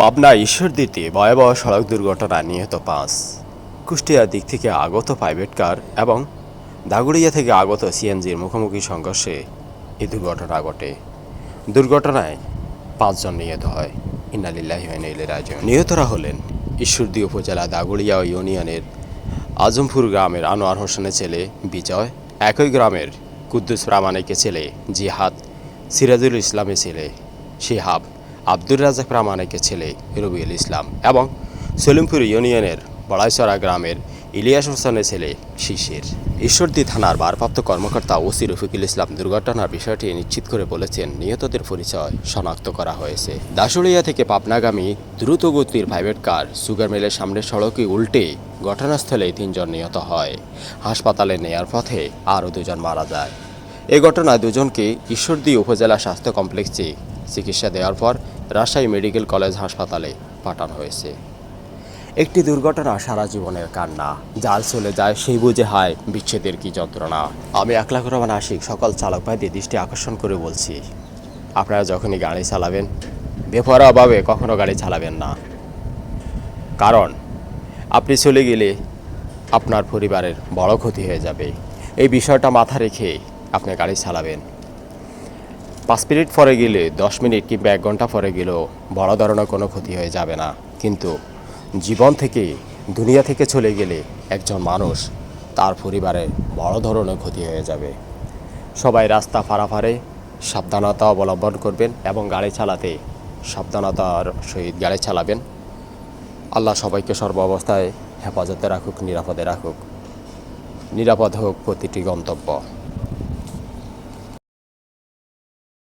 পাবনা ঈশ্বরদীতে ভয়াবহ সড়ক দুর্ঘটনায় নিহত ৫। কুষ্টিয়ার দিক থেকে আগত প্রাইভেট কার এবং দাগুড়িয়া থেকে আগত সিএনজির মুখোমুখি সংঘর্ষে এই দুর্ঘটনা ঘটে। দুর্ঘটনায় ৫ জন নিহত হয়। ইন্না লিল্লাহি ওয়া ইন্না ইলাইহি রাজিউন। নিহতরা হলেন ঈশ্বরদী উপজেলা দাগুড়িয়া ইউনিয়নের আজমপুর গ্রামের আনোয়ার হোসেনের ছেলে বিজয়, একই গ্রামের কুদ্দুস প্রামাণিকের ছেলে জিহাদ, সিরাজুল ইসলামের ছেলে শিহাব, আব্দুর রাজাক প্রামাণিকের ছেলে রবিউল ইসলাম এবং সলিমপুর ইউনিয়নের বড়াইছড়া গ্রামের ইলিয়াস হোসেনের ছেলে শিশির। ঈশ্বরদী থানার ভারপ্রাপ্ত কর্মকর্তা ওসি রফিকুল ইসলাম দুর্ঘটনার বিষয়টি নিশ্চিত করে বলেছেন, নিহতদের পরিচয় শনাক্ত করা হয়েছে। দাসুড়িয়া থেকে পাবনাগামী দ্রুতগতির প্রাইভেট কার সুগার মিলের সামনের সড়কে উল্টে ঘটনাস্থলে ৩ জন নিহত হয়। হাসপাতালে নেয়ার পথে আরও 2 জন মারা যায়। এ ঘটনায় 2 জনকে ঈশ্বরদী উপজেলা স্বাস্থ্য কমপ্লেক্সে চিকিৎসা দেওয়ার পর রাজশাহী মেডিকেল কলেজ হাসপাতালে পাঠানো হয়েছে। একটি দুর্ঘটনা সারা জীবনের কান্না, যার চলে যায় সেই বুঝে হয় বিচ্ছেদের কি যন্ত্রণা। আমি আকলাকুর রহমান আশিক সকল চালক ভাইদের দৃষ্টি আকর্ষণ করে বলছি, আপনারা যখনই গাড়ি চালাবেন বেপরোয়াভাবে কখনো গাড়ি চালাবেন না। কারণ আপনি চলে গেলে আপনার পরিবারের বড় ক্ষতি হয়ে যাবে। এই বিষয়টা মাথা রেখে আপনি গাড়ি চালাবেন। 5 মিনিট পরে গেলে, 10 মিনিট কিংবা 1 ঘন্টা পরে গেলেও বড় ধরনের কোনো ক্ষতি হয়ে যাবে না, কিন্তু জীবন থেকে দুনিয়া থেকে চলে গেলে একজন মানুষ তার পরিবারের বড় ধরনের ক্ষতি হয়ে যাবে। সবাই রাস্তা পারাপারে সাবধানতা অবলম্বন করবেন এবং গাড়ি চালাতে সাবধানতার সহিত গাড়ি চালাবেন। আল্লাহ সবাইকে সর্ব অবস্থায় হেফাজতে রাখুক, নিরাপদে রাখুক। নিরাপদ হোক প্রতিটি গন্তব্য।